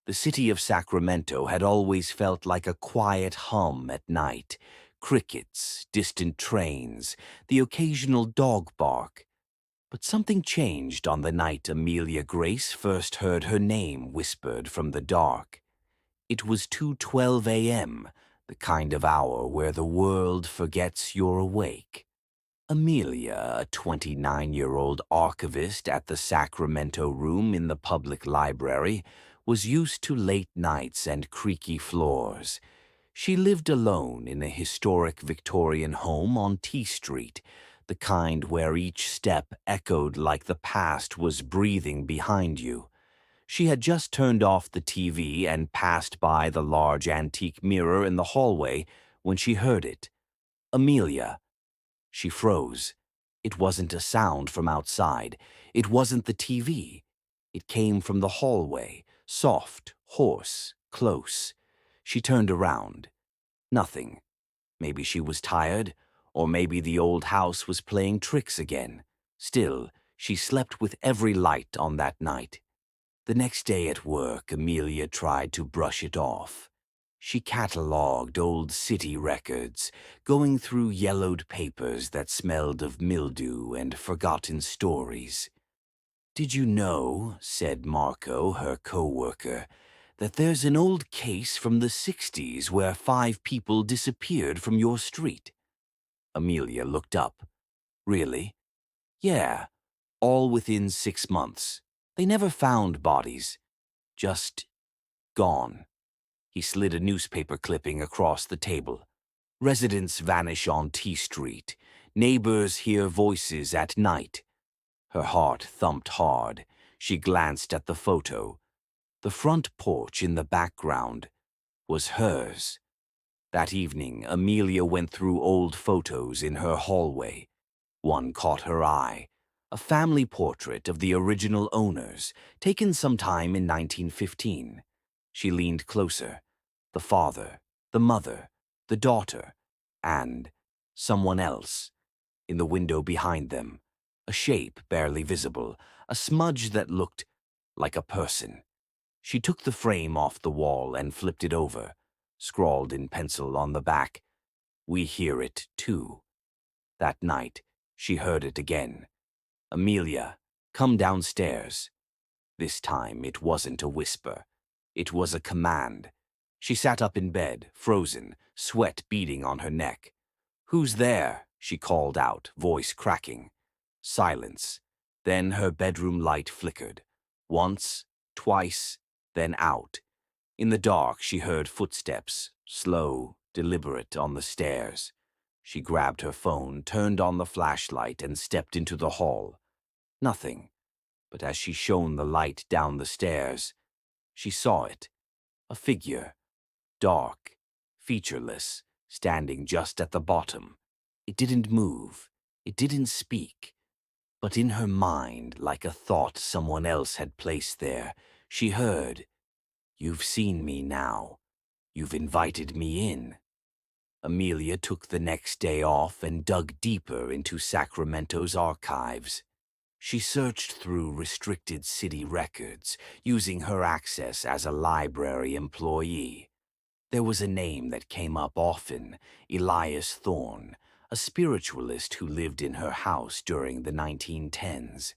The city of Sacramento had always felt like a quiet hum at night. Crickets, distant trains, the occasional dog bark. But something changed on the night Amelia Grace first heard her name whispered from the dark. It was 2:12 a.m., the kind of hour where the world forgets you're awake. Amelia, a 29-year-old archivist at the Sacramento Room in the public library, was used to late nights and creaky floors. She lived alone in a historic Victorian home on T Street, the kind where each step echoed like the past was breathing behind you. She had just turned off the TV and passed by the large antique mirror in the hallway when she heard it. Amelia. She froze. It wasn't a sound from outside. It wasn't the TV. It came from the hallway, soft, hoarse, close. She turned around. Nothing. Maybe she was tired, or maybe the old house was playing tricks again. Still, she slept with every light on that night. The next day at work, Amelia tried to brush it off. She catalogued old city records, going through yellowed papers that smelled of mildew and forgotten stories. "Did you know," said Marco, her co-worker, "that there's an old case from the 60s where 5 people disappeared from your street?" Amelia looked up. "Really?" "Yeah, all within 6 months. They never found bodies. Just gone." He slid a newspaper clipping across the table. "Residents vanish on T Street. Neighbors hear voices at night." Her heart thumped hard. She glanced at the photo. The front porch in the background was hers. That evening, Amelia went through old photos in her hallway. One caught her eye. A family portrait of the original owners, taken sometime in 1915. She leaned closer. The father, the mother, the daughter, and someone else. In the window behind them, a shape barely visible, a smudge that looked like a person. She took the frame off the wall and flipped it over, scrawled in pencil on the back, "We hear it, too." That night, she heard it again. "Amelia, come downstairs." This time it wasn't a whisper. It was a command. She sat up in bed, frozen, sweat beading on her neck. "Who's there?" she called out, voice cracking. Silence. Then her bedroom light flickered. Once, twice, then out. In the dark, she heard footsteps, slow, deliberate, on the stairs. She grabbed her phone, turned on the flashlight, and stepped into the hall. Nothing. But as she shone the light down the stairs, she saw it. A figure. Dark, featureless, standing just at the bottom. It didn't move. It didn't speak. But in her mind, like a thought someone else had placed there, she heard, "You've seen me now. You've invited me in." Amelia took the next day off and dug deeper into Sacramento's archives. She searched through restricted city records, using her access as a library employee. There was a name that came up often, Elias Thorne, a spiritualist who lived in her house during the 1910s.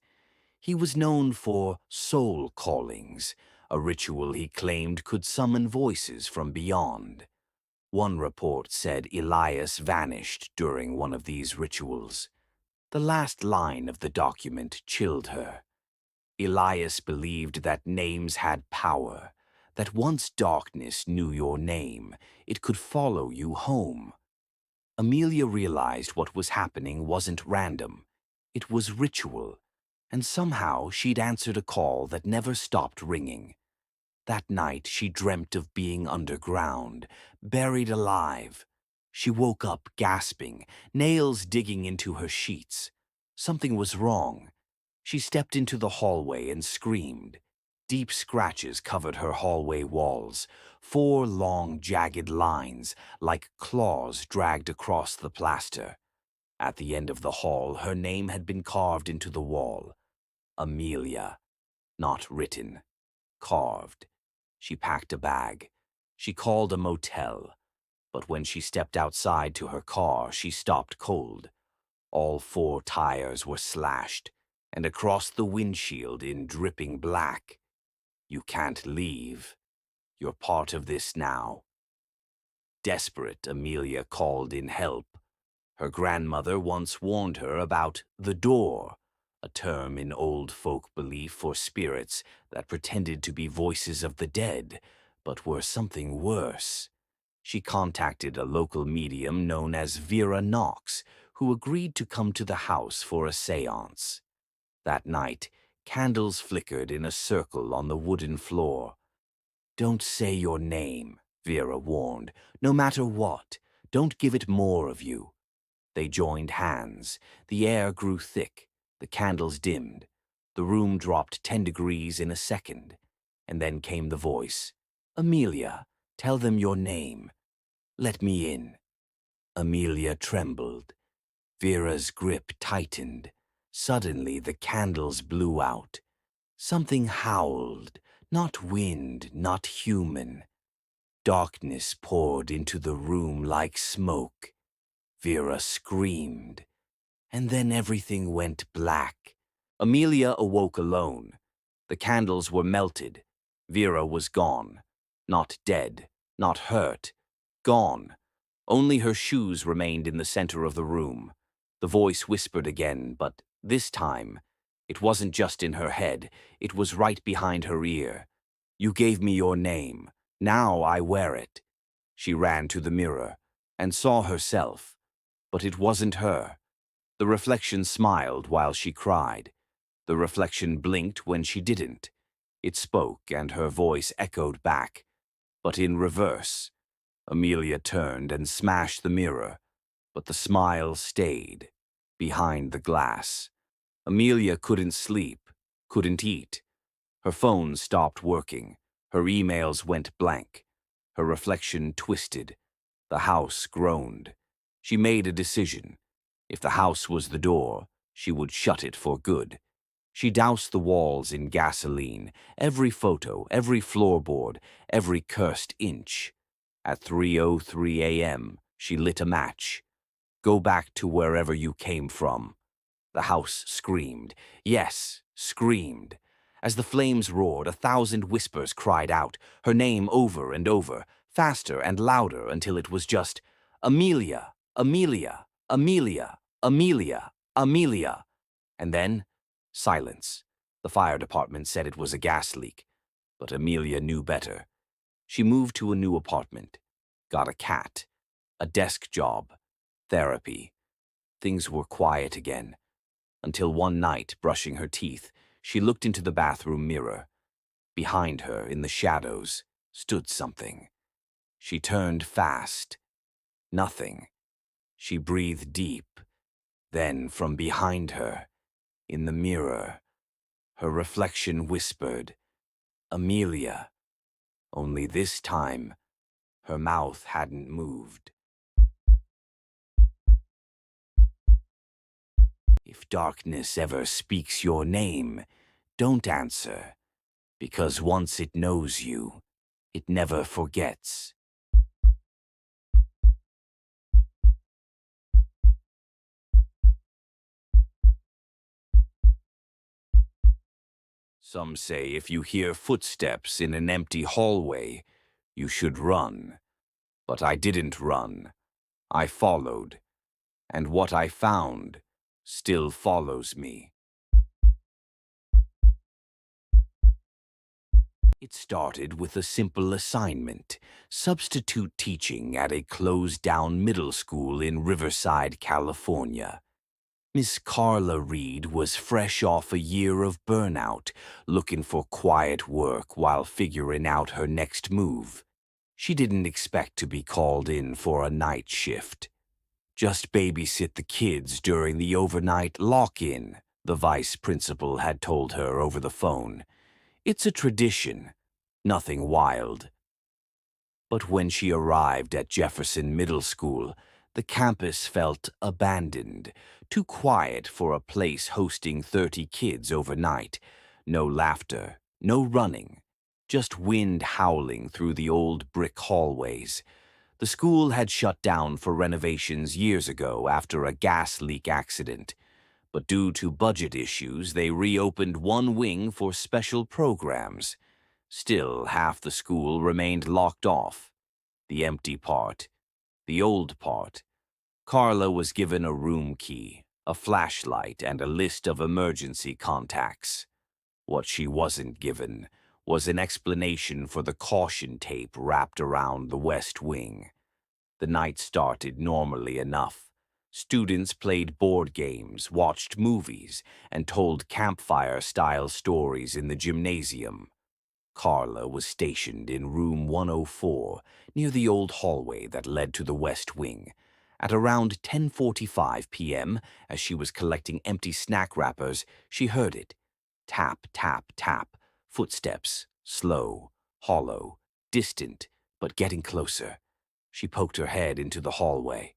He was known for soul callings, a ritual he claimed could summon voices from beyond. One report said Elias vanished during one of these rituals. The last line of the document chilled her. Elias believed that names had power, that once darkness knew your name, it could follow you home. Amelia realized what was happening wasn't random. It was ritual, and somehow she'd answered a call that never stopped ringing. That night she dreamt of being underground, buried alive. She woke up gasping, nails digging into her sheets. Something was wrong. She stepped into the hallway and screamed. Deep scratches covered her hallway walls, 4 long, jagged lines, like claws dragged across the plaster. At the end of the hall, her name had been carved into the wall. Amelia. Not written. Carved. She packed a bag. She called a motel. But when she stepped outside to her car, she stopped cold. All four tires were slashed, and across the windshield in dripping black, "You can't leave. You're part of this now." Desperate, Amelia called in help. Her grandmother once warned her about the door, a term in old folk belief for spirits that pretended to be voices of the dead, but were something worse. She contacted a local medium known as Vera Knox, who agreed to come to the house for a séance. That night, candles flickered in a circle on the wooden floor. "Don't say your name," Vera warned. "No matter what, don't give it more of you." They joined hands. The air grew thick. The candles dimmed. The room dropped 10 degrees in a second. And then came the voice. "Amelia, tell them your name. Let me in." Amelia trembled. Vera's grip tightened. Suddenly the candles blew out. Something howled, not wind, not human. Darkness poured into the room like smoke. Vera screamed, and then everything went black. Amelia awoke alone. The candles were melted. Vera was gone. Not dead, not hurt. Gone. Only her shoes remained in the center of the room. The voice whispered again, but this time, it wasn't just in her head, it was right behind her ear. "You gave me your name. Now I wear it." She ran to the mirror and saw herself, but it wasn't her. The reflection smiled while she cried. The reflection blinked when she didn't. It spoke, and her voice echoed back, but in reverse. Amelia turned and smashed the mirror, but the smile stayed behind the glass. Amelia couldn't sleep, couldn't eat. Her phone stopped working. Her emails went blank. Her reflection twisted. The house groaned. She made a decision. If the house was the door, she would shut it for good. She doused the walls in gasoline, every photo, every floorboard, every cursed inch. At 3:03 a.m., she lit a match. "Go back to wherever you came from." The house screamed. Yes, screamed. As the flames roared, 1,000 whispers cried out, her name over and over, faster and louder until it was just "Amelia, Amelia, Amelia, Amelia, Amelia." And then, silence. The fire department said it was a gas leak, but Amelia knew better. She moved to a new apartment, got a cat, a desk job, therapy. Things were quiet again, until one night, brushing her teeth, she looked into the bathroom mirror. Behind her, in the shadows, stood something. She turned fast. Nothing. She breathed deep. Then, from behind her, in the mirror, her reflection whispered, "Amelia." Only this time, her mouth hadn't moved. If darkness ever speaks your name, don't answer, because once it knows you, it never forgets. Some say if you hear footsteps in an empty hallway, you should run. But I didn't run. I followed. And what I found still follows me. It started with a simple assignment, substitute teaching at a closed-down middle school in Riverside, California. Miss Carla Reed was fresh off a year of burnout, looking for quiet work while figuring out her next move. She didn't expect to be called in for a night shift. "Just babysit the kids during the overnight lock-in," the vice principal had told her over the phone. "It's a tradition, nothing wild." But when she arrived at Jefferson Middle School, the campus felt abandoned, too quiet for a place hosting 30 kids overnight. No laughter, no running, just wind howling through the old brick hallways. The school had shut down for renovations years ago after a gas leak accident, but due to budget issues, they reopened one wing for special programs. Still, half the school remained locked off. The empty part, the old part. Carla was given a room key, a flashlight, and a list of emergency contacts. What she wasn't given was an explanation for the caution tape wrapped around the West Wing. The night started normally enough. Students played board games, watched movies, and told campfire-style stories in the gymnasium. Carla was stationed in room 104, near the old hallway that led to the West Wing. At around 10:45 p.m., as she was collecting empty snack wrappers, she heard it. Tap, tap, tap. Footsteps, slow, hollow, distant, but getting closer. She poked her head into the hallway.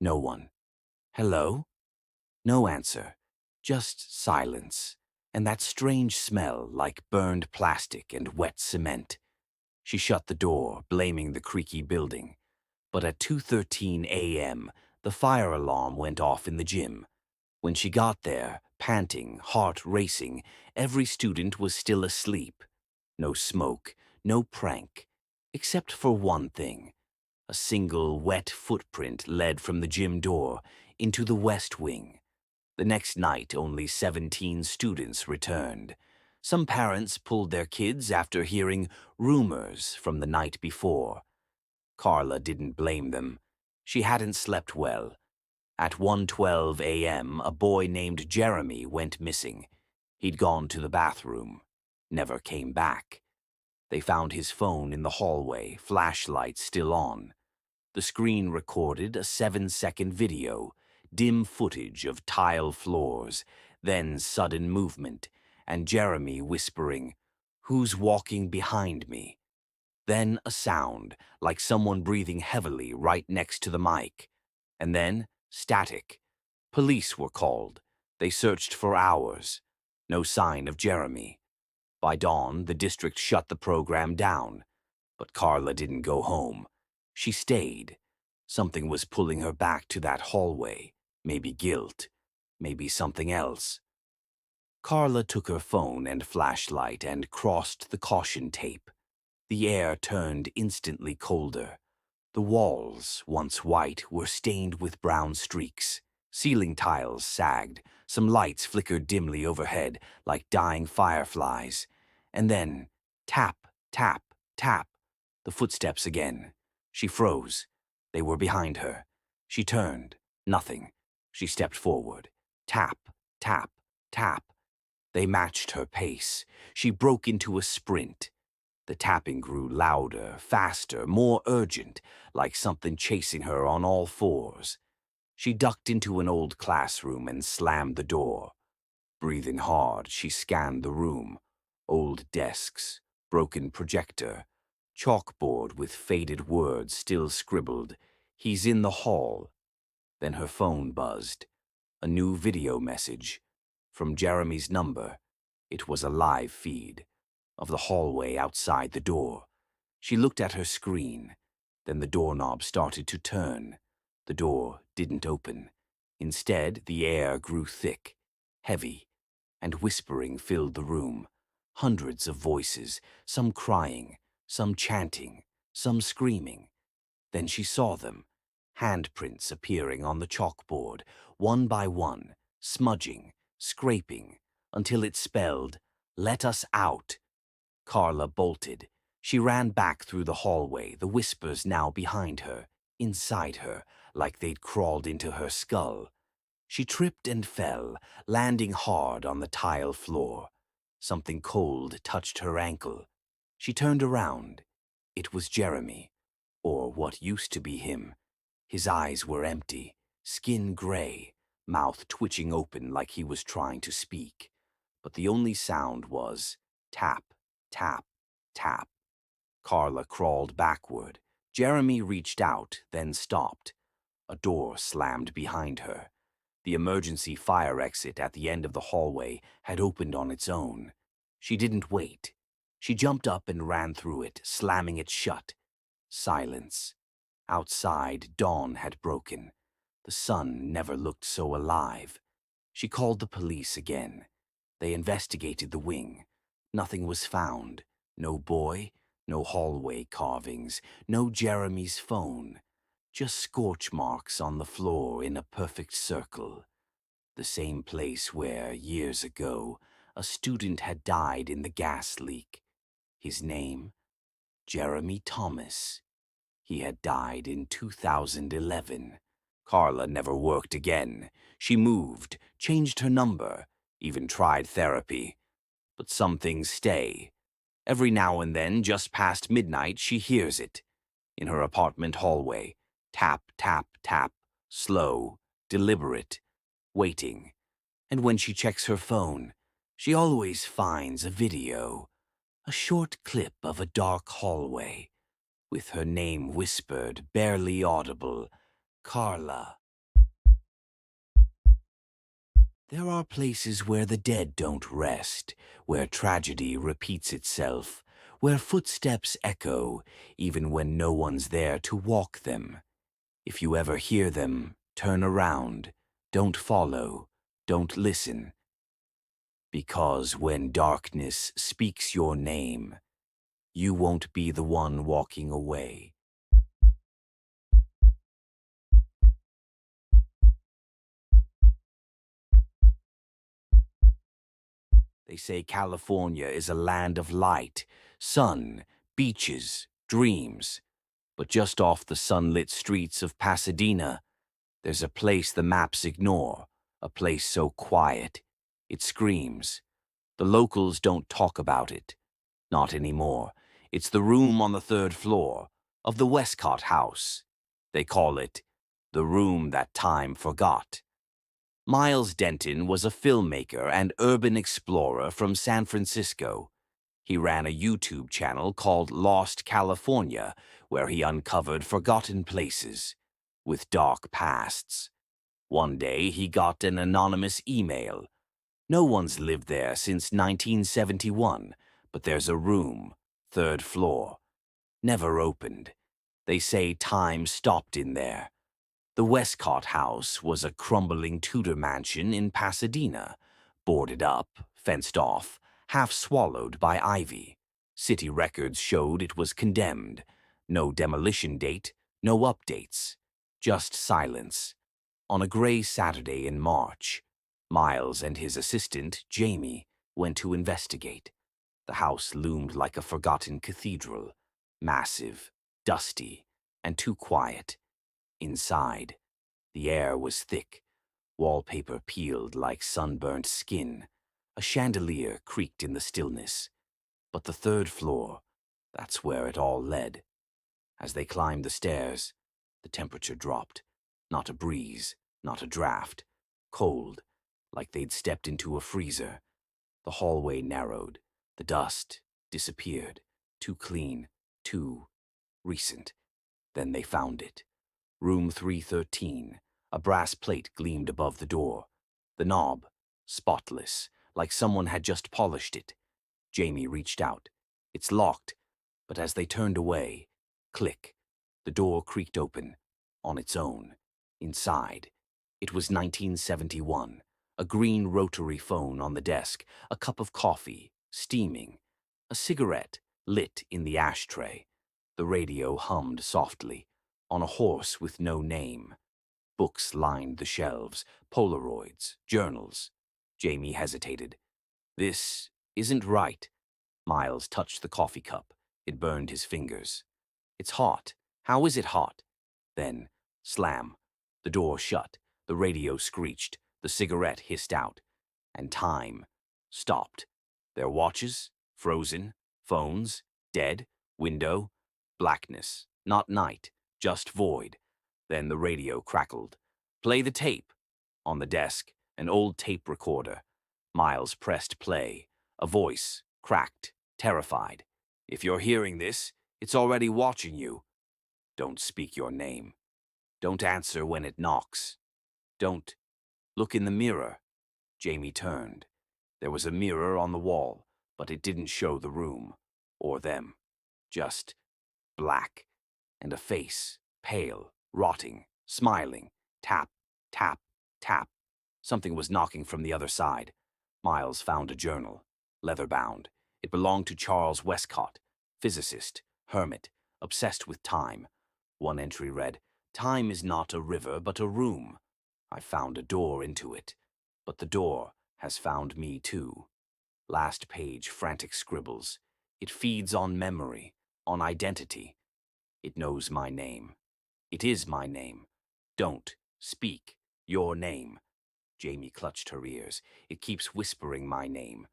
No one. Hello? No answer. Just silence, and that strange smell like burned plastic and wet cement. She shut the door, blaming the creaky building. But at 2:13 a.m., the fire alarm went off in the gym. When she got there, panting, heart racing, every student was still asleep. No smoke, no prank, except for one thing. A single wet footprint led from the gym door into the West Wing. The next night, only 17 students returned. Some parents pulled their kids after hearing rumors from the night before. Carla didn't blame them. She hadn't slept well. At 1:12 a.m., a boy named Jeremy went missing. He'd gone to the bathroom. Never came back. They found his phone in the hallway, flashlight still on. The screen recorded a 7-second video, dim footage of tile floors, then sudden movement, and Jeremy whispering, "Who's walking behind me?" Then a sound, like someone breathing heavily right next to the mic. And then static. Police were called. They searched for hours. No sign of Jeremy. By dawn, the district shut the program down. But Carla didn't go home. She stayed. Something was pulling her back to that hallway. Maybe guilt. Maybe something else. Carla took her phone and flashlight and crossed the caution tape. The air turned instantly colder. The walls, once white, were stained with brown streaks. Ceiling tiles sagged. Some lights flickered dimly overhead like dying fireflies. And then, tap, tap, tap. The footsteps again. She froze. They were behind her. She turned. Nothing. She stepped forward. Tap, tap, tap. They matched her pace. She broke into a sprint. The tapping grew louder, faster, more urgent, like something chasing her on all fours. She ducked into an old classroom and slammed the door. Breathing hard, she scanned the room. Old desks, broken projector, chalkboard with faded words still scribbled. "He's in the hall." Then her phone buzzed. A new video message. From Jeremy's number. It was a live feed. Of the hallway outside the door. She looked at her screen. Then the doorknob started to turn. The door didn't open. Instead, the air grew thick, heavy, and whispering filled the room. Hundreds of voices, some crying, some chanting, some screaming. Then she saw them, handprints appearing on the chalkboard, one by one, smudging, scraping, until it spelled, "Let us out." Carla bolted. She ran back through the hallway, the whispers now behind her, inside her, like they'd crawled into her skull. She tripped and fell, landing hard on the tile floor. Something cold touched her ankle. She turned around. It was Jeremy, or what used to be him. His eyes were empty, skin gray, mouth twitching open like he was trying to speak. But the only sound was tap, tap, tap. Carla crawled backward. Jeremy reached out, then stopped. A door slammed behind her. The emergency fire exit at the end of the hallway had opened on its own. She didn't wait. She jumped up and ran through it, slamming it shut. Silence. Outside, dawn had broken. The sun never looked so alive. She called the police again. They investigated the wing. Nothing was found. No boy, no hallway carvings, no Jeremy's phone. Just scorch marks on the floor in a perfect circle. The same place where, years ago, a student had died in the gas leak. His name? Jeremy Thomas. He had died in 2011. Carla never worked again. She moved, changed her number, even tried therapy. But some things stay. Every now and then, just past midnight, she hears it. In her apartment hallway. Tap, tap, tap. Slow, deliberate, waiting. And when she checks her phone, she always finds a video. A short clip of a dark hallway, with her name whispered, barely audible, Carla. There are places where the dead don't rest, where tragedy repeats itself, where footsteps echo, even when no one's there to walk them. If you ever hear them, turn around. Don't follow. Don't listen. Because when darkness speaks your name, you won't be the one walking away. They say California is a land of light, sun, beaches, dreams. But just off the sunlit streets of Pasadena, there's a place the maps ignore, a place so quiet, it screams. The locals don't talk about it. Not anymore. It's the room on the third floor of the Westcott house. They call it the room that time forgot. Miles Denton was a filmmaker and urban explorer from San Francisco. He ran a YouTube channel called Lost California, where he uncovered forgotten places with dark pasts. One day, he got an anonymous email. No one's lived there since 1971, but there's a room, third floor. Never opened. They say time stopped in there. The Westcott House was a crumbling Tudor mansion in Pasadena, boarded up, fenced off, half swallowed by ivy. City records showed it was condemned. No demolition date, no updates. Just silence. On a gray Saturday in March, Miles and his assistant, Jamie, went to investigate. The house loomed like a forgotten cathedral, massive, dusty, and too quiet. Inside, the air was thick, wallpaper peeled like sunburnt skin. A chandelier creaked in the stillness. But the third floor, that's where it all led. As they climbed the stairs, the temperature dropped. Not a breeze, not a draft. Cold, like they'd stepped into a freezer. The hallway narrowed. The dust disappeared. Too clean, too recent. Then they found it. Room 313. A brass plate gleamed above the door. The knob, spotless, like someone had just polished it. Jamie reached out. It's locked, but as they turned away, click, the door creaked open, on its own. Inside, it was 1971. A green rotary phone on the desk, a cup of coffee, steaming. A cigarette lit in the ashtray. The radio hummed softly. On a horse with no name. Books lined the shelves, Polaroids, journals. Jamie hesitated. This isn't right. Miles touched the coffee cup. It burned his fingers. It's hot. How is it hot? Then, slam. The door shut. The radio screeched. The cigarette hissed out. And time stopped. Their watches, frozen, phones, dead, window, blackness, not night. Just void. Then the radio crackled. Play the tape. On the desk, an old tape recorder. Miles pressed play. A voice, cracked, terrified. If you're hearing this, it's already watching you. Don't speak your name. Don't answer when it knocks. Don't look in the mirror. Jamie turned. There was a mirror on the wall, but it didn't show the room. or them. Just black, and a face, pale, rotting, smiling. Tap, tap, tap. Something was knocking from the other side. Miles found a journal, leather-bound. It belonged to Charles Westcott, physicist, hermit, obsessed with time. One entry read, "Time is not a river, but a room. I found a door into it, but the door has found me too." Last page, frantic scribbles. It feeds on memory, on identity. It knows my name. It is my name. Don't speak your name. Jamie clutched her ears. It keeps whispering my name.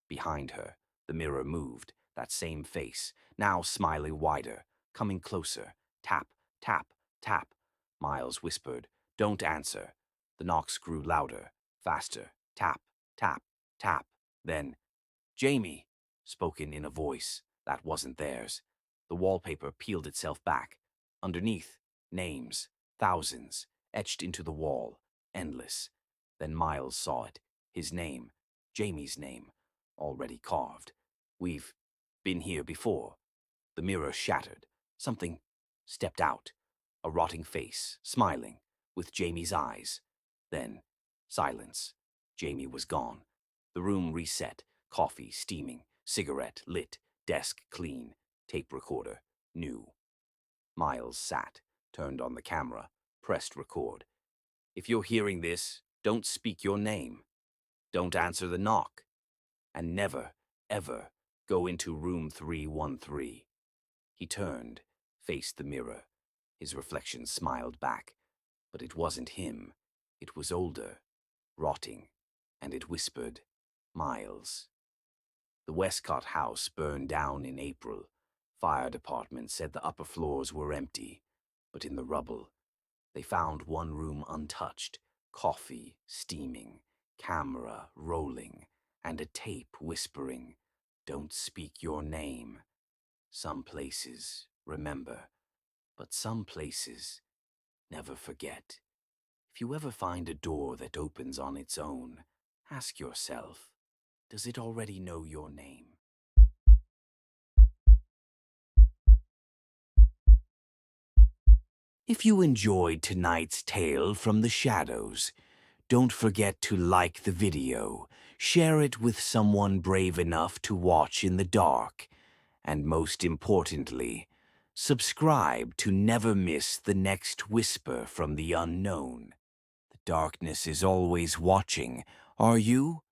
Behind her, the mirror moved, that same face, now smiling wider, coming closer. Tap, tap, tap. Miles whispered, "Don't answer." The knocks grew louder, faster. Tap, tap, tap. Then, "Jamie," spoken in a voice that wasn't theirs. The wallpaper peeled itself back. Underneath, names, thousands, etched into the wall, endless. Then Miles saw it, his name, Jamie's name, already carved. "We've been here before." The mirror shattered. Something stepped out. A rotting face, smiling, with Jamie's eyes. Then, silence. Jamie was gone. The room reset. Coffee steaming, cigarette lit, desk clean, tape recorder new. Miles sat, turned on the camera, pressed record. "If you're hearing this, don't speak your name. Don't answer the knock. And never, ever go into room 313. He turned, faced the mirror. His reflection smiled back. But it wasn't him. It was older, rotting, and it whispered, "Miles." The Westcott house burned down in April. Fire department said the upper floors were empty. But in the rubble, they found one room untouched, coffee steaming, camera rolling, and a tape whispering, "Don't speak your name." Some places remember, but some places never forget. If you ever find a door that opens on its own, ask yourself, does it already know your name? If you enjoyed tonight's tale from the shadows, don't forget to like the video, share it with someone brave enough to watch in the dark, and most importantly, subscribe to never miss the next whisper from the unknown. The darkness is always watching. Are you?